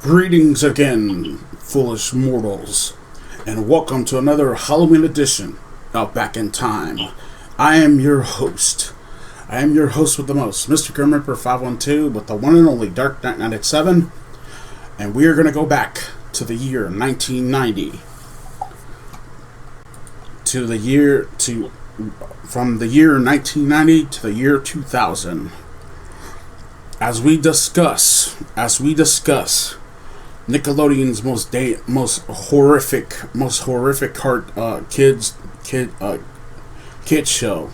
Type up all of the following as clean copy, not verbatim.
Greetings again, foolish mortals, and welcome to another Halloween edition of Back in Time. I am your host. With the most, Mr. Grimreaper 512, with the one and only Dark Knight 97, and we are going to go back to the year 1990. From the year 1990 to the year 2000. As we discuss Nickelodeon's most horrific kids show,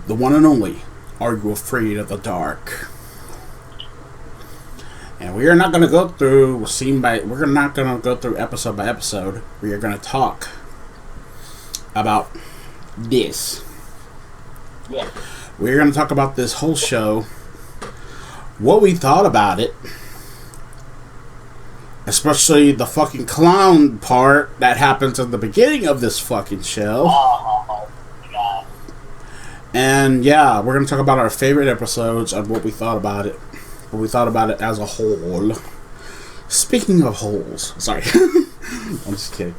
the one and only Are You Afraid of the Dark? And we are not going to go through we're not going to go through episode by episode. We are going to talk about this. Yeah. We're going to talk about this whole show, what we thought about it, especially the fucking clown part that happens at the beginning of this fucking show. Oh my god. And yeah, we're going to talk about our favorite episodes and what we thought about it. What we thought about it as a whole. Speaking of holes. Sorry. I'm just kidding.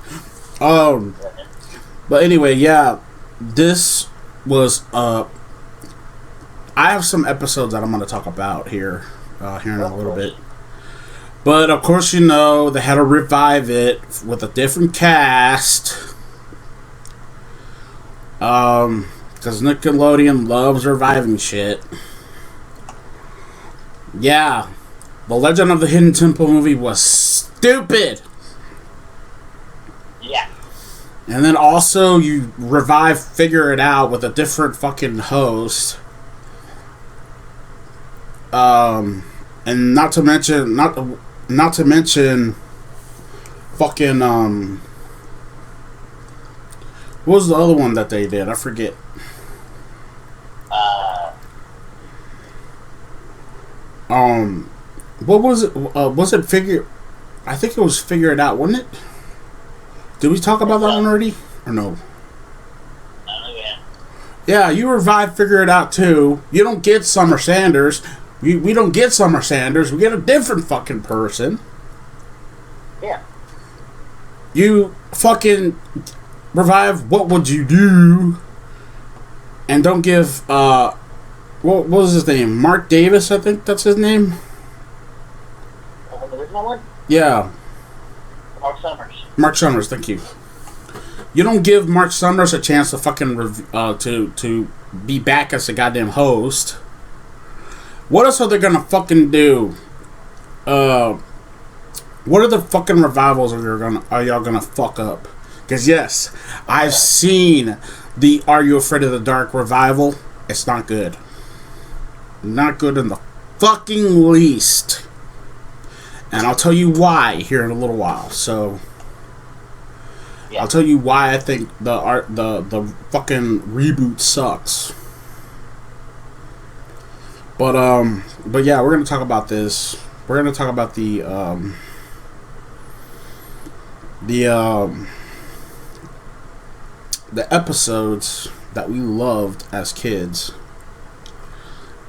But anyway, yeah. This was I have some episodes that I'm going to talk about here in a little bit. But of course, you know, they had to revive it with a different cast. Because Nickelodeon loves reviving shit. Yeah. The Legend of the Hidden Temple movie was stupid. Yeah. And then also you revive Figure It Out with a different fucking host. And not to mention fucking what was the other one that they did? I forget. What was it? Was it Figure? I think it was Figure It Out, wasn't it? Did we talk about that one already? Or no? Yeah, you revive Figure It Out too. You don't get Summer Sanders. We don't get Summer Sanders. We get a different fucking person. Yeah. You fucking revive What Would You Do? And don't give, what was his name? Mark Davis, I think that's his name? The original one? Yeah. Mark Summers, thank you. You don't give Mark Summers a chance to fucking, to be back as a goddamn host. What else are they gonna fucking do? What are the fucking revivals are y'all gonna fuck up? Because yes, I've seen the Are You Afraid of the Dark revival. It's not good. Not good in the fucking least. And I'll tell you why here in a little while. So I'll tell you why I think the fucking reboot sucks. But yeah, we're gonna talk about this. We're gonna talk about the episodes that we loved as kids.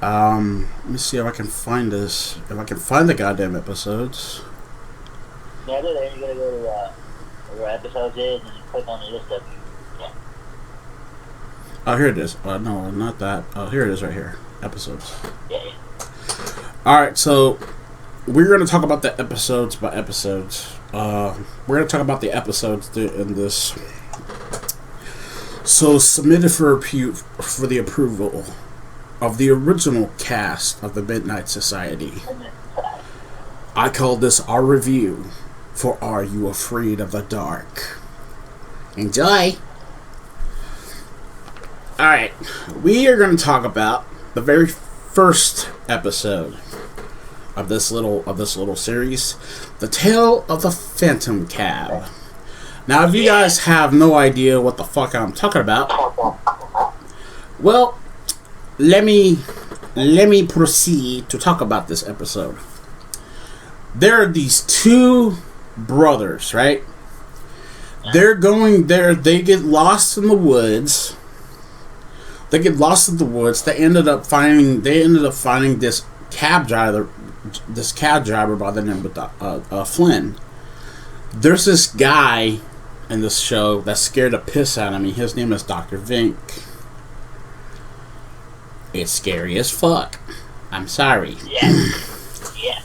Let me see if I can find this. If I can find the goddamn episodes. Yeah, there you gotta go to where episodes is and click on the list of. Yeah. Oh, here it is. No, not that. Oh, here it is right here. Episodes. Yeah. Alright, so we're going to talk about the episodes by episodes. We're going to talk about the episodes in this. So, submitted for the approval of the original cast of the Midnight Society. I call this our review for Are You Afraid of the Dark? Enjoy! Alright, we are going to talk about the very first episode of this little series, The Tale of the Phantom Cab. Now, if you guys have no idea what the fuck I'm talking about, well, let me proceed to talk about this episode. There are these two brothers, right? They're going there. They get lost in the woods. They ended up finding this cab driver this cab driver by the name of Flynn. There's this guy in this show that scared the piss out of me. His name is Dr. Vink. It's scary as fuck. I'm sorry. Yeah. Yeah.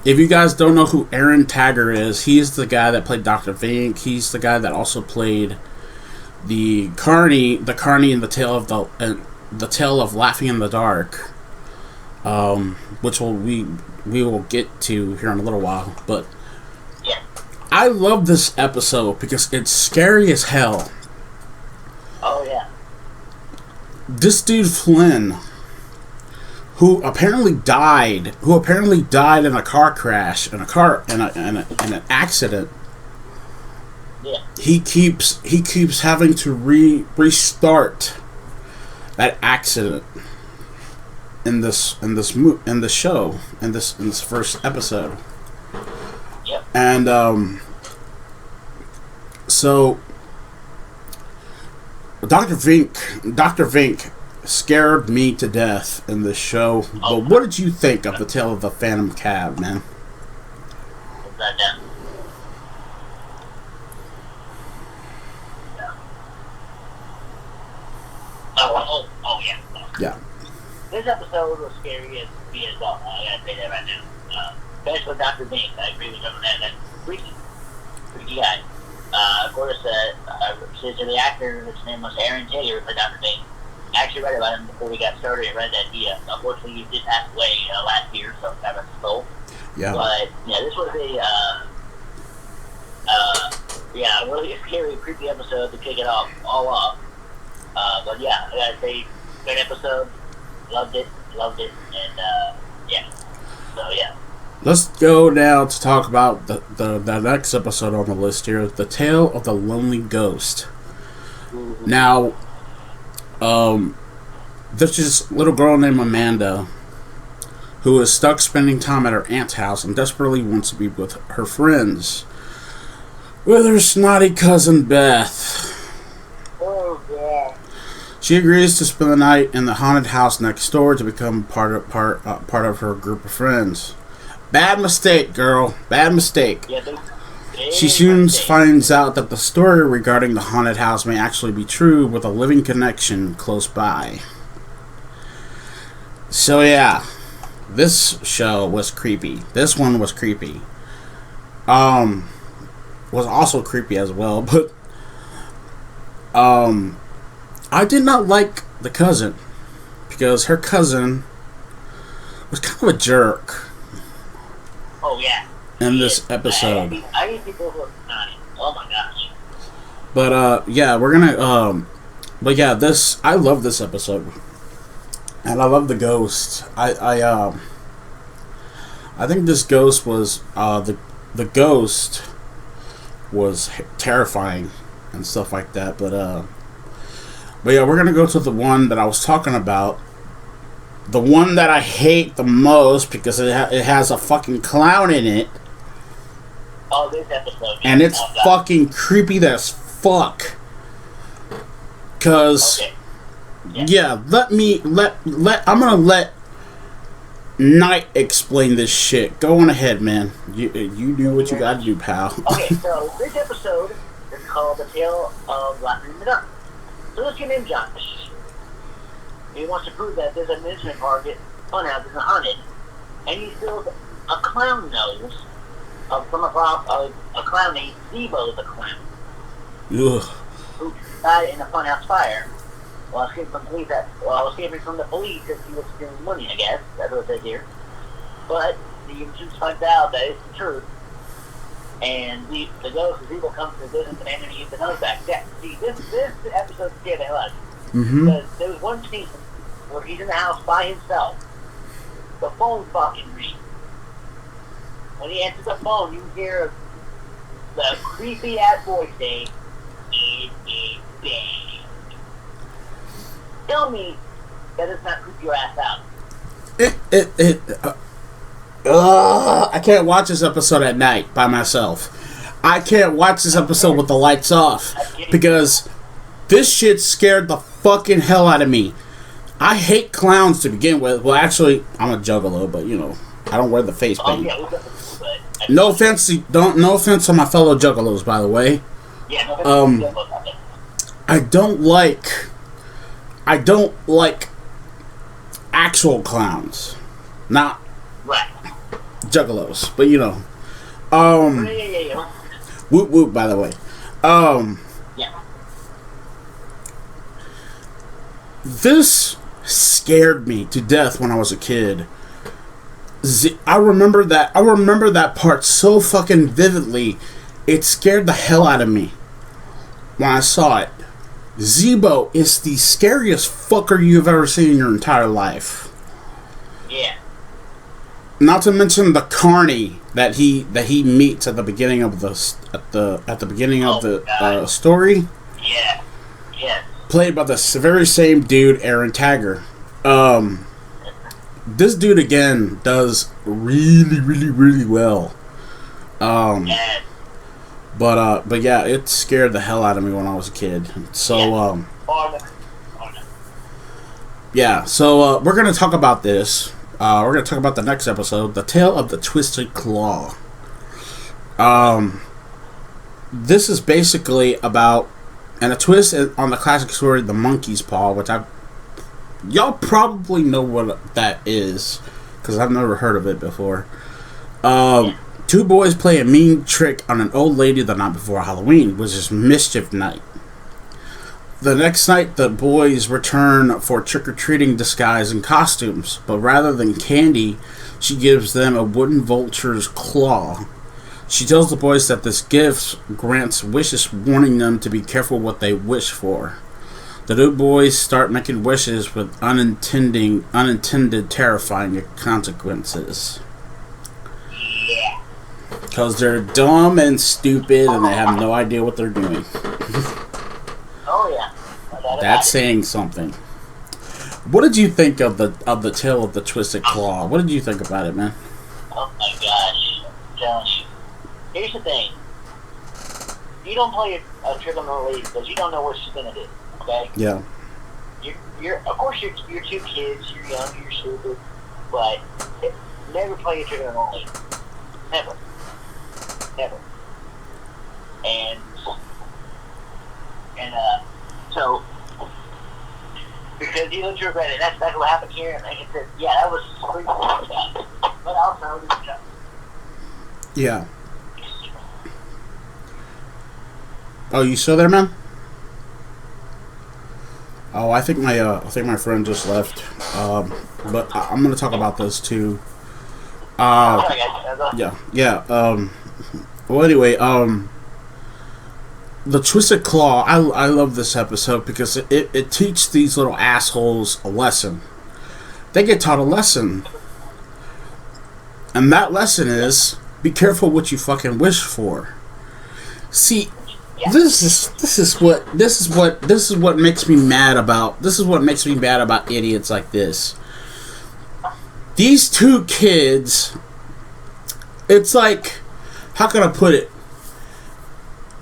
If you guys don't know who Aaron Tagger is, he's the guy that played Dr. Vink. He's the guy that also played the Carney in the Tale of Laughing in the Dark, which we will get to here in a little while. But yeah, I love this episode because it's scary as hell. Oh yeah. This dude Flynn, who apparently died in a car crash, in an accident. Yeah. He keeps having to restart that accident in this first episode. Yep. And so Dr. Vink scared me to death in this show. Oh. But what did you think of the Tale of the Phantom Cab, man? Put that down. Yeah. Oh yeah. Yeah. This episode was scary as well. I gotta say that right now. Especially with Dr. Bing. I agree with him on that. That's freaky guy. Of course, the actor, his name was Aaron Taylor, for Dr. Bing. I actually read about him before we got started. I read that he, unfortunately, he did pass away last year, so that was soul. Yeah. But, yeah, this was a really scary, creepy episode to kick it all off. But, yeah, I gotta say, great episode. Loved it, and, yeah. So, yeah. Let's go now to talk about the next episode on the list here, The Tale of the Lonely Ghost. Mm-hmm. Now, there's this little girl named Amanda who is stuck spending time at her aunt's house and desperately wants to be with her friends. With her snotty cousin Beth. Oh, yeah. She agrees to spend the night in the haunted house next door to become part of her group of friends. Bad mistake, girl. Bad mistake. Yeah, she soon finds out that the story regarding the haunted house may actually be true, with a living connection close by. So yeah, this show was creepy. This one was creepy. Was also creepy as well, but I did not like the cousin because her cousin was kind of a jerk. Oh, yeah. In this episode. I hate people who are naughty. Oh, my gosh. But, yeah, we're gonna, but yeah, I love this episode. And I love the ghost. I think this ghost was, the ghost was terrifying and stuff like that. But yeah, we're gonna go to the one that I was talking about. The one that I hate the most because it has a fucking clown in it. Oh, this episode. And it's fucking creepy as fuck. Cause, okay. yeah, I'm gonna let Knight explain this shit. Go on ahead, man. You do what you gotta do, pal. Okay, so this episode is called The Tale of Laughing in the Dark. So this kid named Josh. He wants to prove that there's an amusement park at Funhouse isn't haunted, and he steals a clown nose from a clown named Zebo the Clown, Ugh. who died in a Funhouse fire while escaping from the police because he was stealing money. I guess that's what it says here. But the soon finds out that it's the truth, and the ghost of Zebo comes to visit the man and he gets the nose back. Yeah, see, this episode scared the hell out of me. Mm-hmm. Because there was one scene where he's in the house by himself. The phone fucking rings. When he answers the phone, you hear the creepy ass voice say, "It is bad." Tell me that does not creep your ass out. I can't watch this episode at night by myself. I can't watch this episode with the lights off because this shit scared the fucking hell out of me. I hate clowns to begin with. Well, actually, I'm a juggalo, but you know, I don't wear the face paint. Yeah, we definitely, but No offense, no offense to my fellow juggalos, by the way. Yeah, no, I don't like actual clowns, not right. juggalos. But you know, Yeah. whoop whoop. By the way, Yeah. this scared me to death when I was a kid. I remember that part so fucking vividly. It scared the hell out of me when I saw it. Zebo is the scariest fucker you've ever seen in your entire life. Yeah. Not to mention the carny that he meets at the beginning of the story. Yeah. Yeah. Played by the very same dude, Aaron Tagger. This dude again does really, really, really well. Yeah. But yeah, it scared the hell out of me when I was a kid. So yeah. So we're gonna talk about this. We're gonna talk about the next episode, The Tale of the Twisted Claw. This is basically about and a twist on the classic story, The Monkey's Paw, which y'all probably know what that is because I've never heard of it before. Two boys play a mean trick on an old lady the night before Halloween, which is Mischief Night. The next night, the boys return for trick-or-treating disguise and costumes, but rather than candy, she gives them a wooden vulture's claw. She tells the boys that this gift grants wishes, warning them to be careful what they wish for. The two boys start making wishes with unintended terrifying consequences. Yeah. Because they're dumb and stupid and they have no idea what they're doing. Oh yeah. That's saying something. What did you think of the Tale of the Twisted Claw? What did you think about it, man? Oh my gosh. I'm telling you. Here's the thing. You don't play a trick on the lady because you don't know what she's gonna do. Okay? Yeah. You're of course you're two kids, you're young, you're stupid, but never play a trick on the lady. Never. And so because you don't regret it, that's exactly what happened here, and like I said, yeah, that was freaking awesome. But also yeah. Oh, you still there, man? Oh, I think my friend just left. But I'm gonna talk about this too. Yeah. Well, anyway, the Twisted Claw. I love this episode because it teaches these little assholes a lesson. They get taught a lesson, and that lesson is be careful what you fucking wish for. See. This is what makes me mad about idiots like this. These two kids, it's like, how can I put it?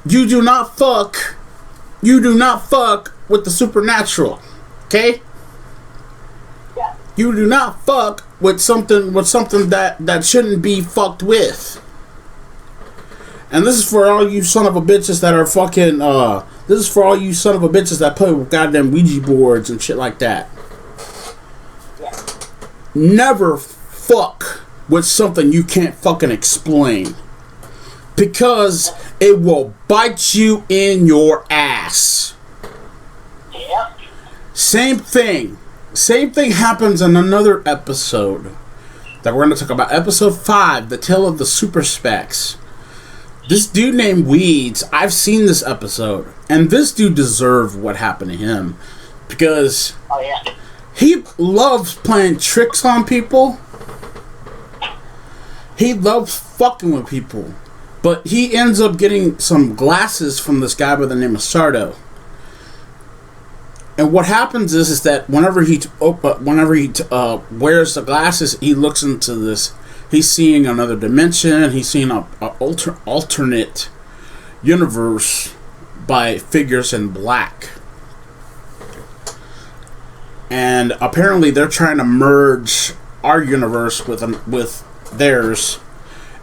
You do not fuck with the supernatural, okay? Yeah. You do not fuck with something that shouldn't be fucked with. And this is for all you son of a bitches that are fucking, this is for all you son of a bitches that play with goddamn Ouija boards and shit like that. Yeah. Never fuck with something you can't fucking explain. Because it will bite you in your ass. Yep. Same thing happens in another episode that we're going to talk about. Episode 5, The Tale of the Super Specs. This dude named Weeds, I've seen this episode, and this dude deserved what happened to him. Because he loves playing tricks on people. He loves fucking with people. But he ends up getting some glasses from this guy by the name of Sardo. And what happens is that whenever he wears the glasses, he looks into this. He's seeing another dimension. He's seeing an alternate universe by figures in black. and apparently they're trying to merge our universe with theirs,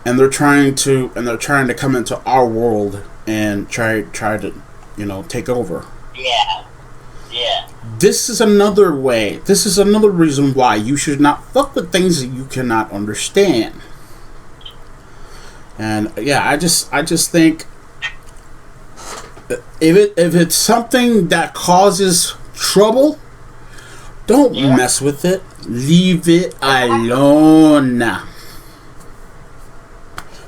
and they're trying to come into our world and try to take over. Yeah. Yeah. This is another way. This is another reason why you should not fuck with things that you cannot understand. And yeah, I just think if it's something that causes trouble, don't mess with it. Leave it alone.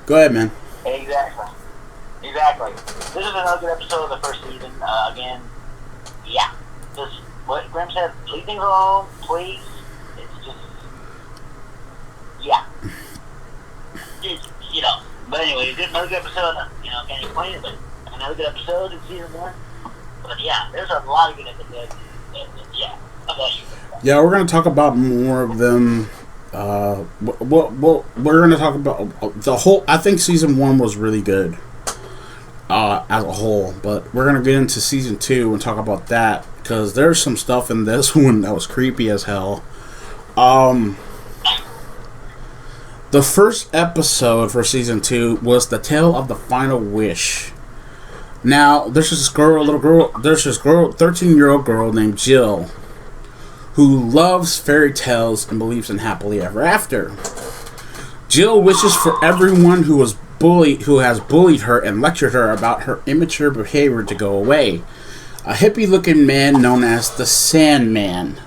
Go ahead, man. Exactly. This is another good episode of the first season. Again, yeah. Just what Grim said, leave things alone, please. It's just, yeah. But anyway, it's another good episode. Can't explain it, but another good episode in season 1. But yeah, there's a lot of good episodes. Yeah. Yeah, we're going to talk about more of them. We're going to talk about the whole. I think season 1 was really good as a whole, but we're going to get into season 2 and talk about that, because there's some stuff in this one that was creepy as hell. The first episode for season 2 was The Tale of the Final Wish. Now, there's this 13-year-old girl named Jill, who loves fairy tales and believes in happily ever after. Jill wishes for everyone who has bullied her and lectured her about her immature behavior to go away. A hippie-looking man known as the Sandman,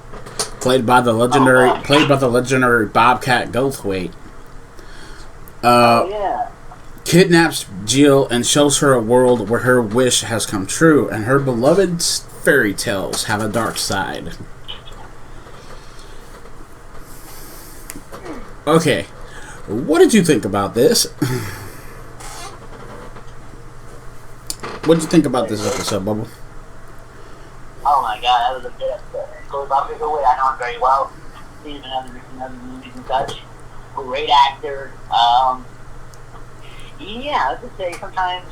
played by the legendary Bobcat Goldthwait, kidnaps Jill and shows her a world where her wish has come true, and her beloved fairy tales have a dark side. Okay, what did you think about this? What did you think about this episode, Bubble? Oh my god, that was a good episode. Goes off the way, I know him very well. Seen him in other movies and such. Great actor. Yeah, let's just say sometimes.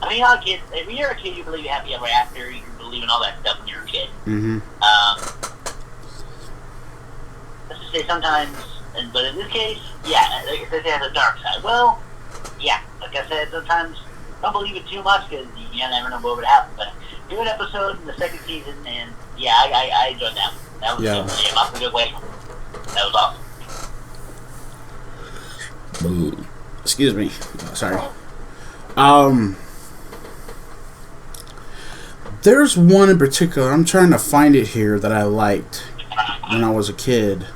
I mean, if you're a kid, you believe in happy ever after. You believe in all that stuff when you're a kid. Mm-hmm. Let's just say sometimes, but in this case, yeah, like I said, it has a dark side. Well, yeah, like I said, sometimes don't believe it too much because you never know what would happen. But good episode in the second season, and yeah, I enjoyed that. That was good. Yeah, off a good way. That was awesome. Excuse me. Sorry. There's one in particular. I'm trying to find it here that I liked when I was a kid.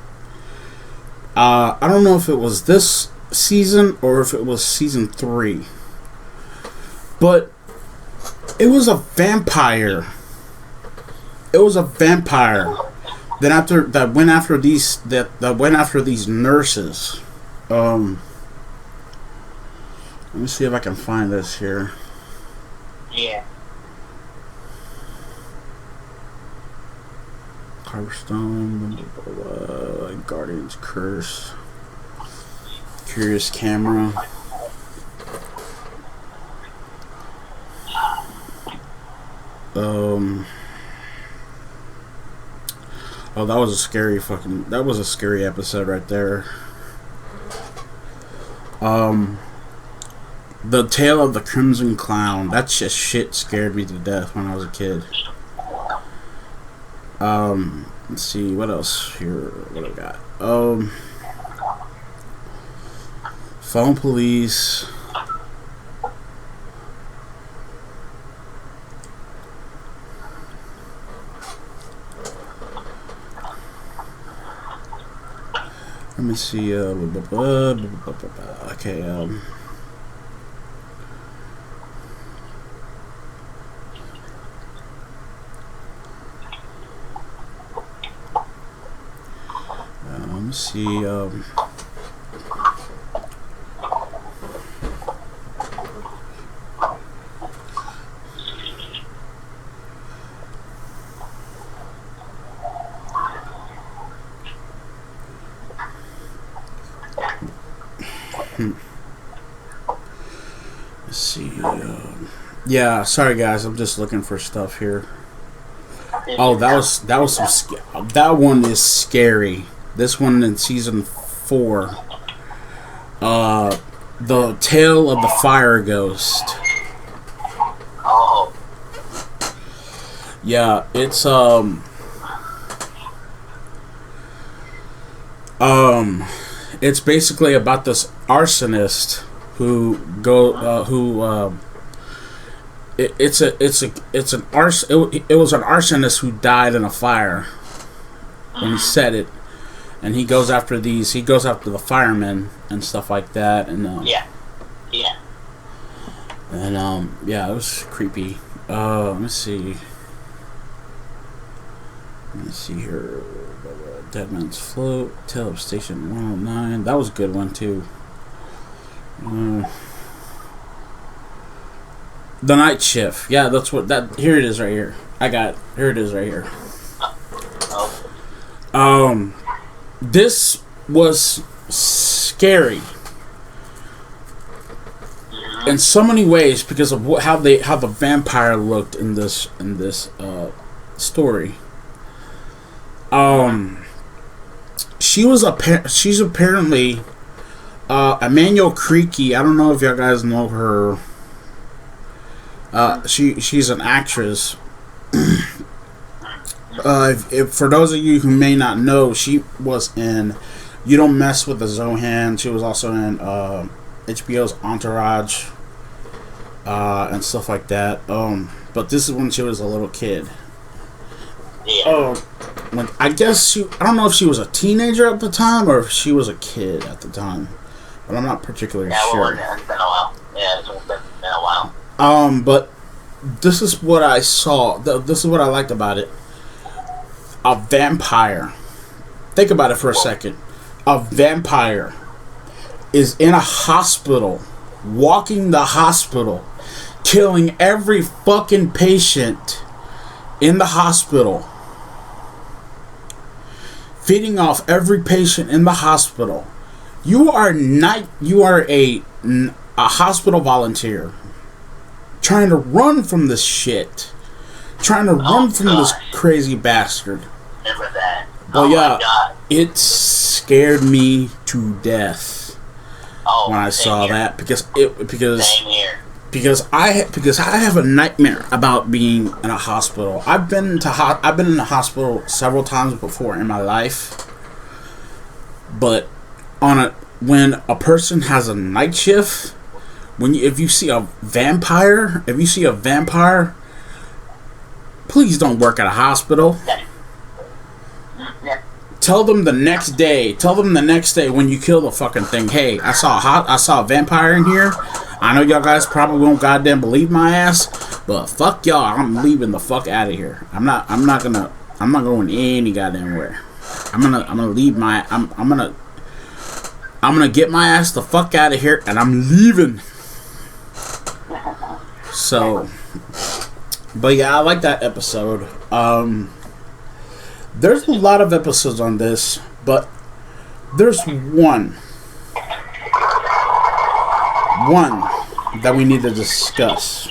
I don't know if it was this season or if it was season 3. But it was a vampire. It was a vampire that went after these nurses. Let me see if I can find this here. Yeah. Carverstone, Guardian's Curse, Curious Camera. Oh, that was a scary episode right there. The Tale of the Crimson Clown. That just shit scared me to death when I was a kid. Let's see, what else here? What do I got? Phone Police. Let me see, okay, let me see, let's see, yeah, sorry guys, I'm just looking for stuff here. Oh, that was that one is scary. This one in season 4. The Tale of the Fire Ghost. Oh. Yeah, it's basically about this arsonist it was an arsonist who died in a fire when he set it, and he goes after the firemen and stuff like that, and yeah, and it was creepy. Let me see here. Dead Man's Float, Tale of Station 109. That was a good one too. The Night Shift. Yeah, that's what that. Here it is right here. Here it is right here. This was scary in so many ways because of how the vampire looked in this story. She's apparently Emmanuel Creaky. I don't know if y'all guys know her. She's an actress. If for those of you who may not know, she was in You Don't Mess with the Zohan. She was also in HBO's Entourage and stuff like that. But this is when she was a little kid. Yeah. I don't know if she was a teenager at the time or if she was a kid at the time, but I'm not particularly sure. Yeah, it's been a while. Yeah, it's been a while. But this is what I saw. This is what I liked about it. A vampire. Think about it for a second. A vampire is in a hospital, walking the hospital, killing every fucking patient in the hospital, feeding off every patient in the hospital. You are a hospital volunteer trying to run from this shit, trying to run from this crazy bastard. Remember that? But it scared me to death when I saw that because same here. Because I have a nightmare about being in a hospital. I've been in the hospital several times before in my life, but when a person has a night shift, if you see a vampire, please don't work at a hospital. Yeah. Tell them the next day when you kill the fucking thing. Hey, I saw a vampire in here. I know y'all guys probably won't goddamn believe my ass, but fuck y'all. I'm leaving the fuck out of here. I'm not going any goddamn where. I'm gonna leave my. I'm gonna get my ass the fuck out of here, and I'm leaving. So, but yeah, I like that episode. There's a lot of episodes on this, but there's one that we need to discuss.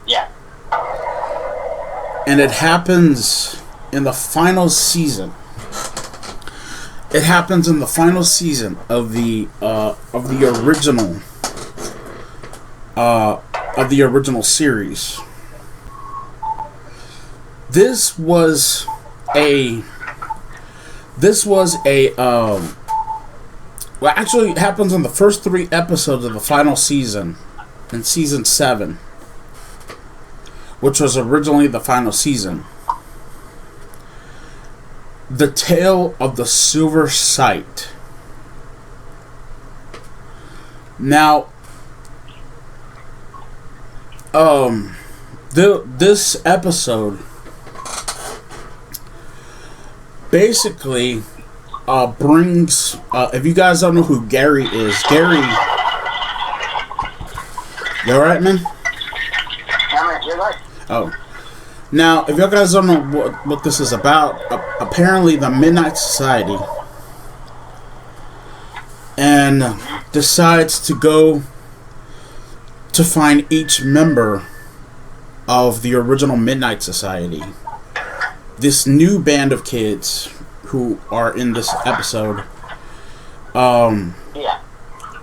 Yeah. And it happens in the final season. It happens in the final season of the original series. This was a well, actually, it happens in the first 3 episodes of the final season, in season 7, which was originally the final season. The Tale of the Silver Sight. Now, this episode basically brings, if you guys don't know who Gary is, Gary, you alright, man? You're right. Oh. Now, if you guys don't know what this is about, apparently the Midnight Society and decides to go to find each member of the original Midnight Society this new band of kids who are in this episode Yeah.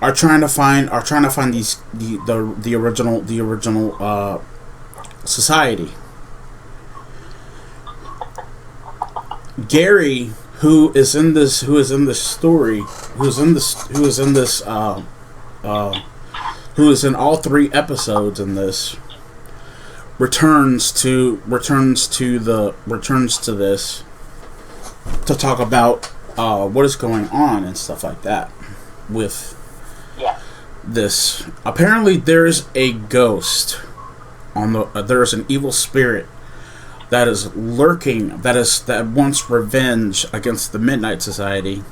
are trying to find the original society. Gary, who is in this all 3 episodes in this, returns to this to talk about what is going on and stuff like that with this. Apparently there's a ghost there's an evil spirit that is lurking, that wants revenge against the Midnight Society.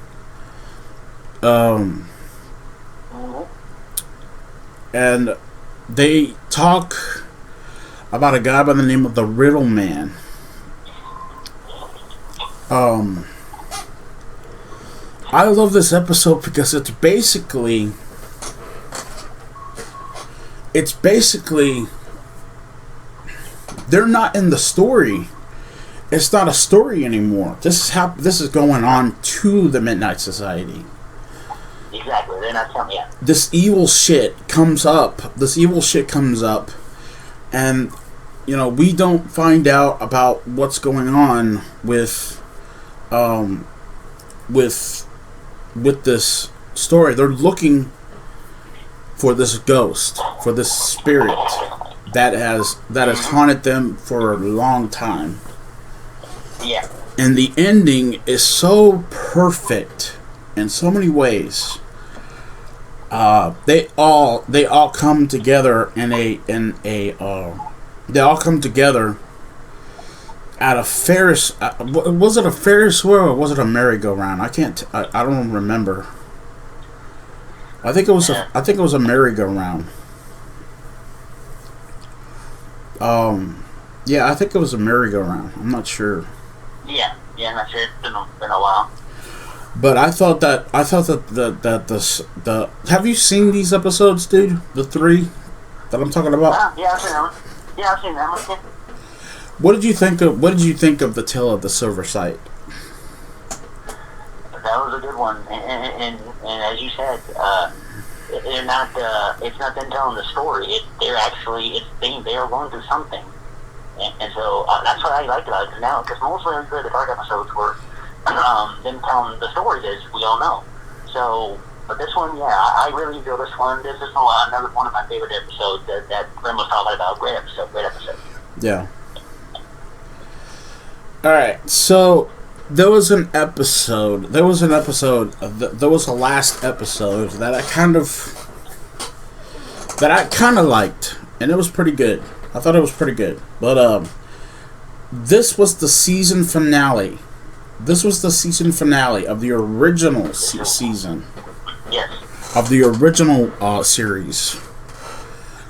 And they talk about a guy by the name of the Riddle Man. I love this episode because it's basically they're not in the story. It's not a story anymore. This is going on to the Midnight Society. Exactly. They're not telling you. This evil shit comes up, and we don't find out about what's going on with this story. They're looking for this ghost, for this spirit that has haunted them for a long time. Yeah. And the ending is so perfect in so many ways. They all come together they all come together at a Ferris. Was it a Ferris wheel or was it a merry-go-round? I don't remember. I think it was a merry-go-round. Yeah, I think it was a merry-go-round. I'm not sure. Yeah, I'm not sure. It's been a while. But I thought that the have you seen these episodes, dude? The 3 that I'm talking about. Yeah, I've seen them. Yeah, I've seen them. Okay. What did you think of the Tale of the Silver Sight? That was a good one, and as you said, they're not. It's not them telling the story. They are going through something, and so that's what I liked about it now. Because mostly the dark episodes were them telling the stories, as we all know. So, but this one, I really enjoy this one. This is another one of my favorite episodes that Grim was talking about. Great episode. Yeah. All right, so there was a last episode that I kind of liked, and it was pretty good. I thought it was pretty good, but this was the season finale. This was the season finale of the original season. Yes. Of the original series.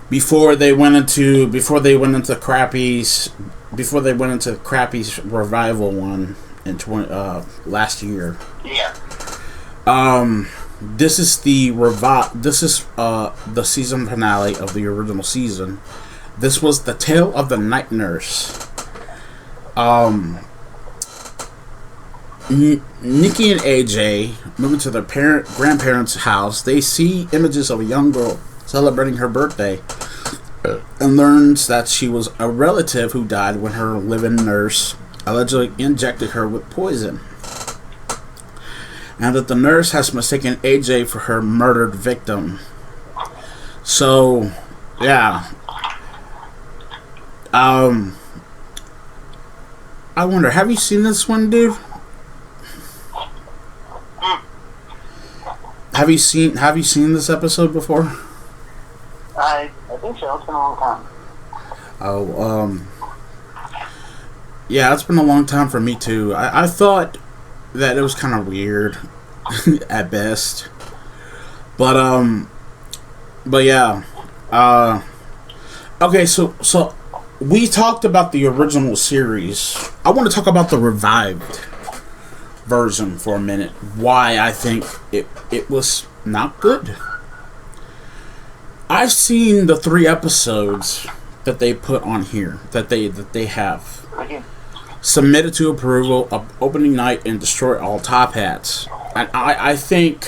Before they went into Crappy's revival one in last year. Yeah. This is the season finale of the original season. This was the Tale of the Night Nurse. Nikki and AJ moving to their grandparents' house. They see images of a young girl celebrating her birthday and learns that she was a relative who died when her live-in nurse allegedly injected her with poison, and that the nurse has mistaken AJ for her murdered victim. So, yeah. I wonder, have you seen this one, dude? Have you seen this episode before? I think so. It's been a long time. Yeah, it's been a long time for me too. I thought that it was kind of weird at best, but yeah. Okay, so we talked about the original series. I want to talk about the revived version for a minute. Why I think it was not good. I've seen the 3 episodes that they put on here, that they have. submitted to approval of opening night and destroy all top hats. And I think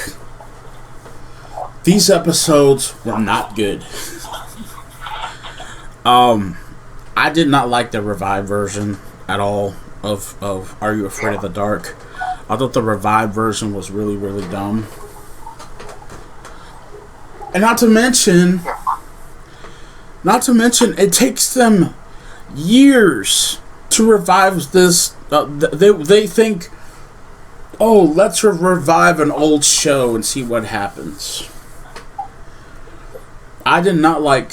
these episodes were not good. I did not like the revived version at all of Are You Afraid of the Dark? I thought the revived version was really, really dumb. And not to mention, it takes them years to revive this. They think, oh, let's revive an old show and see what happens. I did not like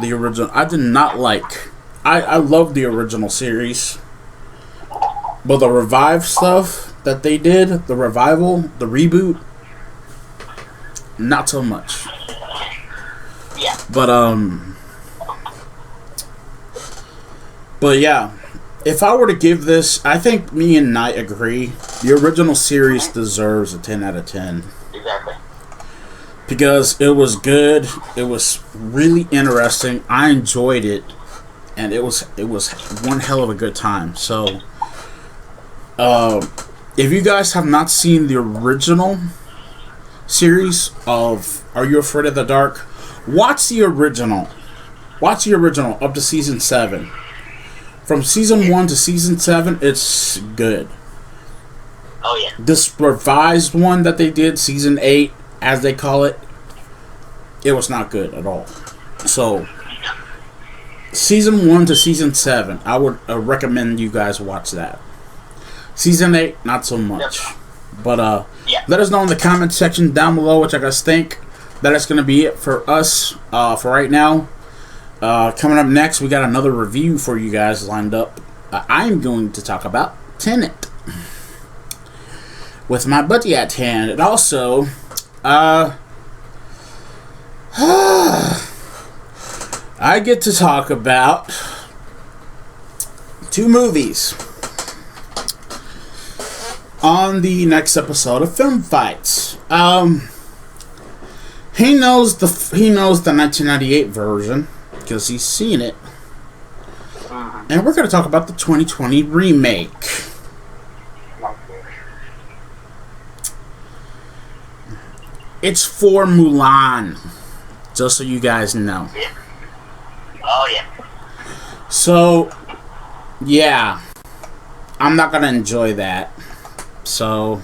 the original. I love the original series. But the revive stuff that they did, the revival, the reboot, not so much. Yeah. But yeah, if I were to give this, I think me and Knight agree, the original series deserves a 10 out of 10. Exactly. Because it was good, it was really interesting, I enjoyed it, and it was one hell of a good time. So, if you guys have not seen the original series of Are You Afraid of the Dark, watch the original. Watch the original up to season 7. From season 1 to season 7, it's good. Oh, yeah. This revised one that they did, season 8, as they call it, it was not good at all. So, season 1 to season 7, I would recommend you guys watch that. Season 8, not so much. Yep. But, yeah. Let us know in the comment section down below what you guys think. That is going to be it for us for right now. Coming up next, we got another review for you guys lined up. I'm going to talk about Tenet with my buddy at hand. And also, I get to talk about 2 movies on the next episode of Film Fights. He knows the 1998 version because he's seen it, and we're going to talk about the 2020 remake. It's for Mulan, just so you guys know. Yeah. Oh, yeah. So, yeah, I'm not going to enjoy that. So,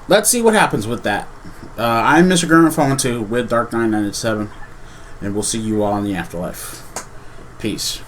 let's see what happens with that. I'm Mr. Grimreaper with Dark 997, and we'll see you all in the afterlife. Peace.